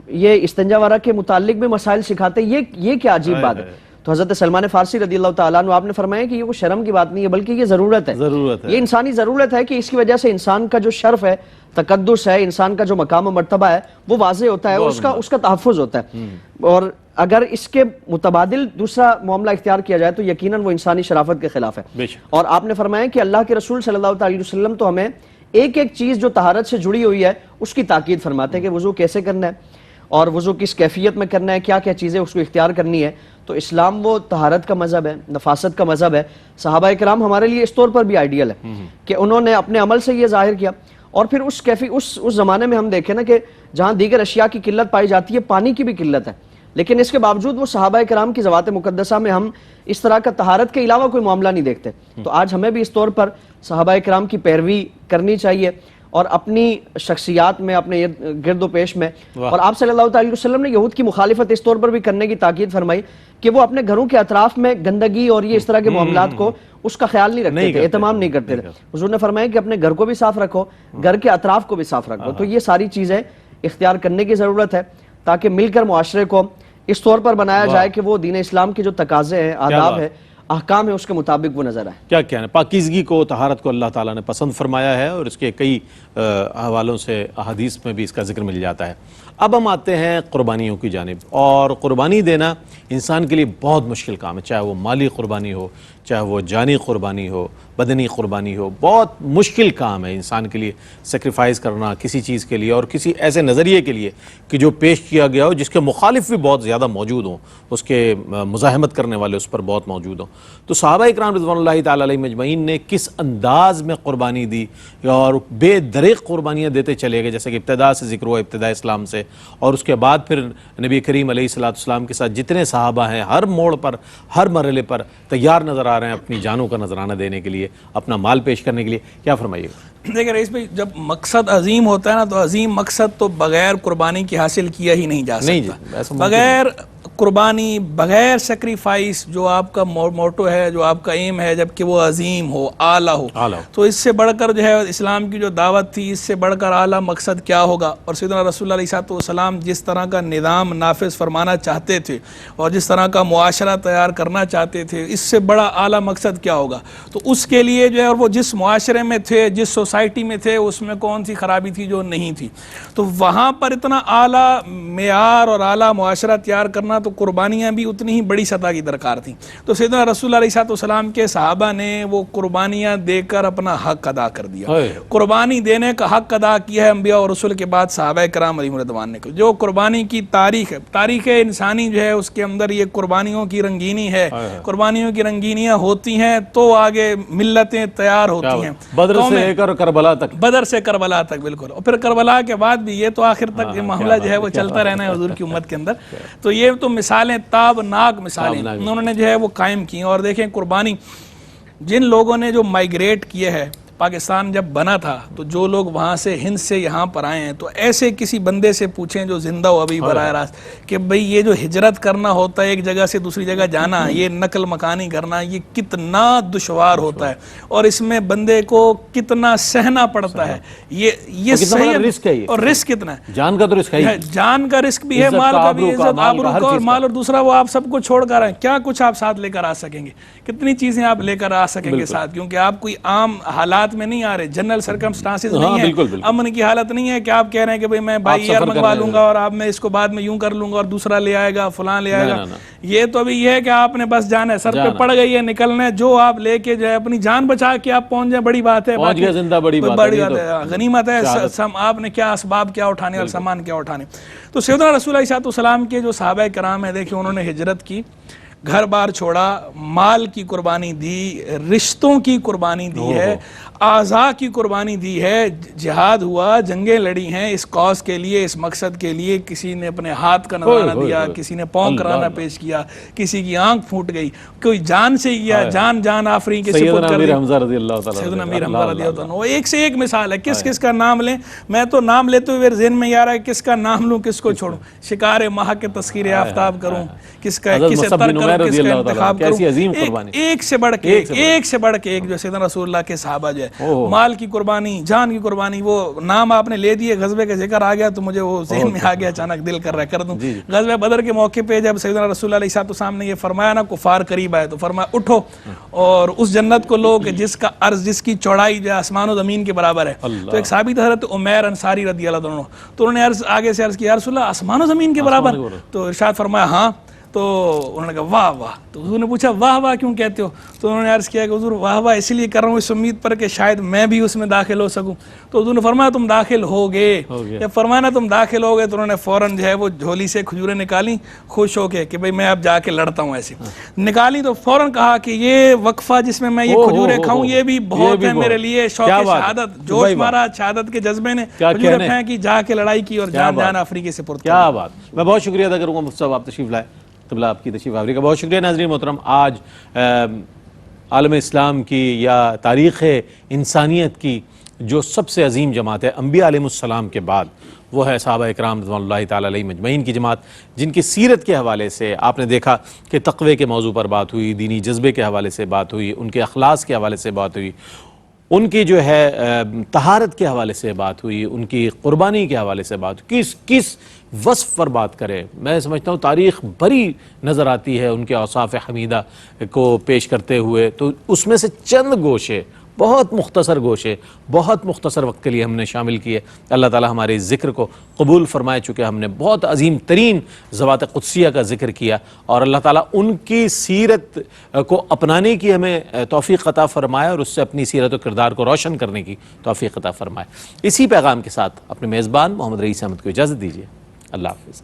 یہ استنجا وغیرہ کے متعلق بھی مسائل سکھاتے، یہ کیا عجیب بات ہے. تو حضرت سلمان فارسی رضی اللہ تعالیٰ عنہ آپ نے فرمایا کہ یہ کوئی شرم کی بات نہیں ہے بلکہ یہ ضرورت ہے. یہ انسانی ضرورت ہے کہ اس کی وجہ سے انسان کا جو شرف ہے، تقدس ہے، انسان کا جو مقام و مرتبہ ہے وہ واضح ہوتا ہے، اس کا تحفظ ہوتا ہے. اور اگر اس کے متبادل دوسرا معاملہ اختیار کیا جائے تو یقیناً وہ انسانی شرافت کے خلاف ہے. اور آپ نے فرمایا کہ اللہ کے رسول صلی اللہ علیہ وسلم تو ہمیں ایک ایک چیز جو طہارت سے جڑی ہوئی ہے اس کی تاکید فرماتے ہیں کہ وضو کیسے کرنا ہے اور وضو کس کیفیت میں کرنا ہے، کیا کیا چیزیں اس کو اختیار کرنی ہے. تو اسلام وہ طہارت کا مذہب ہے، نفاست کا مذہب ہے. صحابہ کرام ہمارے لیے اس طور پر بھی آئیڈیل ہے کہ انہوں نے اپنے عمل سے یہ ظاہر کیا. اور پھر اس زمانے میں ہم دیکھیں نا کہ جہاں دیگر اشیاء کی قلت پائی جاتی ہے، پانی کی بھی قلت ہے، لیکن اس کے باوجود وہ صحابہ کرام کی ذوات مقدسہ میں ہم اس طرح کا طہارت کے علاوہ کوئی معاملہ نہیں دیکھتے. تو آج ہمیں بھی اس طور پر صحابہ کرام کی پیروی کرنی چاہیے اور اپنی شخصیات میں، اپنے گرد و پیش میں. اور آپ صلی اللہ علیہ وسلم نے یہود کی مخالفت اس طور پر بھی کرنے کی تاکید فرمائی کہ وہ اپنے گھروں کے اطراف میں گندگی اور یہ اس طرح کے معاملات کو اس کا خیال نہیں رکھتے تھے، اہتمام نہیں کرتے تھے. حضور نے فرمایا کہ اپنے گھر کو بھی صاف رکھو، گھر کے اطراف کو بھی صاف رکھو. تو یہ ساری چیزیں اختیار کرنے کی ضرورت ہے تاکہ مل کر معاشرے کو اس طور پر بنایا جائے کہ وہ دین اسلام کے جو تقاضے ہیں، آداب ہے، احکام ہے، اس کے مطابق وہ نظر آئے. کیا کہنا، پاکیزگی کو، طہارت کو اللہ تعالیٰ نے پسند فرمایا ہے اور اس کے کئی حوالوں سے احادیث میں بھی اس کا ذکر مل جاتا ہے. اب ہم آتے ہیں قربانیوں کی جانب. اور قربانی دینا انسان کے لیے بہت مشکل کام ہے، چاہے وہ مالی قربانی ہو، چاہے وہ جانی قربانی ہو، بدنی قربانی ہو. بہت مشکل کام ہے انسان کے لیے سیکریفائز کرنا کسی چیز کے لیے اور کسی ایسے نظریے کے لیے کہ جو پیش کیا گیا ہو جس کے مخالف بھی بہت زیادہ موجود ہوں، اس کے مزاحمت کرنے والے اس پر بہت موجود ہوں. تو صحابہ اکرام رضوان اللہ تعالیٰ علیہ مجمعین نے کس انداز میں قربانی دی اور بے دریغ قربانیاں دیتے چلے گئے، جیسے کہ ابتدا سے ذکر ہوا، ابتدا اسلام سے، اور اس کے بعد پھر نبی کریم علیہ السلام کے ساتھ جتنے صحابہ ہیں ہر موڑ پر، ہر مرحلے پر تیار نظر آ رہے ہیں اپنی جانوں کا نذرانہ دینے کے لیے، اپنا مال پیش کرنے کے لیے. کیا فرمائیے گا؟ دیکھیں رئیس بھائی، جب مقصد عظیم ہوتا ہے نا تو عظیم مقصد تو بغیر قربانی کے حاصل کیا ہی نہیں جا سکتا. بغیر قربانی، بغیر سیکریفائس، جو آپ کا موٹو ہے، جو آپ کا ایم ہے، جبکہ وہ عظیم ہو، اعلیٰ ہو، تو اس سے بڑھ کر جو ہے اسلام کی جو دعوت تھی، اس سے بڑھ کر اعلیٰ مقصد کیا ہوگا. اور سیدنا رسول اللہ علیہ السلام جس طرح کا نظام نافذ فرمانا چاہتے تھے اور جس طرح کا معاشرہ تیار کرنا چاہتے تھے، اس سے بڑا اعلیٰ مقصد کیا ہوگا. تو اس کے لیے جو ہے، اور وہ جس معاشرے میں تھے، جس سوسائٹی میں تھے، اس میں کون سی خرابی تھی جو نہیں تھی، تو وہاں پر اتنا اعلیٰ معیار اور اعلیٰ معاشرہ تیار کرنا تو قربانیاں بھی اتنی ہی بڑی سطح کی درکار تھیں. تو سیدنا رسول اللہ علیہ السلام کے صحابہ نے وہ قربانیاں دے کر اپنا حق ادا کر دیا. قربانی دینے کا حق ادا کیا ہے انبیاء اور رسول کے بعد صحابہ کرام علیہم رضوان نے. جو قربانی کی تاریخ ہے، تاریخ انسانی جو ہے اس کے اندر یہ قربانیوں کی رنگینی ہے. قربانیوں کی رنگینیاں ہوتی ہیں تو آگے ملتیں تیار ہوتی ہیں، بدر سے لے کر کربلا تک. بدر سے کربلا تک، بالکل. اور پھر کربلا کے بعد بھی یہ تو آخر تک یہ معاملہ جو ہے وہ چلتا رہنا ہے حضور کی امت کے اندر. تو یہ تو مثالیں، تابناک مثالیں انہوں نے جو ہے وہ قائم کی. اور دیکھیں قربانی جن لوگوں نے جو مائگریٹ کیے ہے، پاکستان جب بنا تھا تو جو لوگ وہاں سے ہند سے یہاں پر آئے ہیں تو ایسے کسی بندے سے پوچھیں جو زندہ ہو ابھی براہ راست کہ بھئی یہ جو ہجرت کرنا ہوتا ہے، ایک جگہ سے دوسری جگہ جانا، یہ نقل مکانی کرنا، یہ کتنا دشوار ہوتا ہے اور اس میں بندے کو کتنا سہنا پڑتا ہے. یہ صحیح رسک ہے. اور رسک کتنا ہے، جان کا تو رسک ہے، جان کا رسک بھی ہے، مال کا بھی، عزت آبرو کا اور مال، اور دوسرا وہ آپ سب کو چھوڑ کر آئیں. کیا کچھ آپ ساتھ لے کر آ سکیں گے، کتنی چیزیں آپ لے کر آ سکیں گے ساتھ، کیونکہ آپ کوئی عام حالات میں نہیں آ رہے، جنرل سرکمسٹانسز نہیں ہیں، امن کی حالت نہیں ہے کہ آپ کہہ رہے ہیں کہ بھئی میں بائی ایئر منگوا لوں گا اور آپ میں اس کو بعد میں یوں کر لوں گا اور دوسرا لے آئے گا، فلاں لے آئے گا. یہ تو ابھی یہ ہے کہ آپ نے بس جانا ہے، سر پہ پڑ گئی ہے، نکلنا ہے، جو آپ لے کے جو ہے اپنی جان بچا کے آپ پہنچ جائیں، بڑی بات ہے، پہنچ گیا زندہ، بڑی بات ہے، غنیمت ہے. آپ نے کیا اسباب کیا اٹھانے اور سامان کیا اٹھانے. تو سیدنا رسول علیہ السلام کے جو صحابہ کرام ہیں، دیکھیں انہوں نے ہجرت کی، گھر بار چھوڑا، مال کی قربانی دی، رشتوں کی قربانی دی ہے، اعضاء کی قربانی دی ہے، جہاد ہوا، جنگیں لڑی ہیں اس کاز کے لیے، اس مقصد کے لیے. کسی نے اپنے ہاتھ کا نذرانہ دیا، کسی نے پاؤں کرانہ پیش کیا، کسی کی آنکھ پھوٹ گئی، کوئی جان سے کیا، جان آفرین کے سپرد کر دی. سیدنا امیر حمزہ رضی اللہ عنہ، وہ ایک سے ایک مثال ہے. کس کا نام لیں، میں تو نام لیتے ہوئے ذہن میں یہ آ رہا ہے کس کا نام لوں، کس کو چھوڑوں. شکار ماہ کے تذکیر آفتاب کروں، کسے ترک کروں، کس کا انتخاب کروں. ایک سے بڑھ کے ایک جو سیدنا رسول اللہ کے صحابہ جو ہے، مال کی قربانی، جان کی قربانی. وہ نام آپ نے لے دیے، غزوے کا ذکر آ گیا تو مجھے وہ ذہن میں آ گیا، اچانک دل کر رہا ہے کر دوں. غزوہ بدر کے موقع پہ جب سیدنا رسول اللہ علیہ السلام نے یہ فرمایا نا کفار قریب آئے، تو فرمایا اٹھو اور اس جنت کو لو کہ جس کا عرض، جس کی چوڑائی جو آسمان و زمین کے برابر ہے. تو ایک صحابی تھا حضرت عمیر انصاری رضی اللہ عنہ، تو انہوں نے آگے سے عرض کیا، یا رسول اللہ آسمان و زمین کے برابر؟ تو ارشاد فرمایا ہاں. تو انہوں نے کہا واہ واہ. تو حضور نے پوچھا واہ واہ کیوں کہتے ہو؟ تو انہوں نے عرض کیا کہ حضور واہ واہ اس لیے کر رہا ہوں اس امید پر کہ شاید میں بھی اس میں داخل ہو سکوں. تو حضور نے فرمایا تم داخل ہو گئے. جب فرمایا نا تم داخل ہو گئے تو انہوں نے فوراً جو ہے وہ جھولی سے کھجوریں نکالی، خوش ہو کے کہ بھئی میں اب جا کے لڑتا ہوں. ایسے نکالی تو فوراً کہا کہ یہ وقفہ جس میں یہ کھجوریں کھاؤں یہ بھی بہت ہے میرے لیے. شوق شہادت جوش مارا، شہادت کے جذبے نے کھجوریں پھینکی، جا کے لڑائی کی اور جان آفری کے سپرد. کیا بات. میں بہت شکریہ ادا کروں گا مفتی صاحب، آپ تشریف لائے، قبلہ آپ کی تشریف آوری کا بہت شکریہ. ناظرین محترم، آج عالم اسلام کی یا تاریخ انسانیت کی جو سب سے عظیم جماعت ہے انبیاء علیہ السلام کے بعد، وہ ہے صحابہ اکرام رضوان اللہ تعالیٰ علیہ مجمعین کی جماعت، جن کی سیرت کے حوالے سے آپ نے دیکھا کہ تقوی کے موضوع پر بات ہوئی، دینی جذبے کے حوالے سے بات ہوئی، ان کے اخلاص کے حوالے سے بات ہوئی، ان کی جو ہے طہارت کے حوالے سے بات ہوئی، ان کی قربانی کے حوالے سے بات ہوئی. کس وصف پر بات کریں. میں سمجھتا ہوں تاریخ بڑی نظر آتی ہے ان کے اوصاف حمیدہ کو پیش کرتے ہوئے. تو اس میں سے چند گوشے، بہت مختصر گوشے، بہت مختصر وقت کے لیے ہم نے شامل کیے. اللہ تعالی ہمارے اس ذکر کو قبول فرمائے، چونکہ ہم نے بہت عظیم ترین ذوات قدسیہ کا ذکر کیا، اور اللہ تعالیٰ ان کی سیرت کو اپنانے کی ہمیں توفیق عطا فرمائے اور اس سے اپنی سیرت و کردار کو روشن کرنے کی توفیق عطا فرمائے. اسی پیغام کے ساتھ اپنے میزبان محمد رئیس احمد کو اجازت دیجیے. اللہ حافظ.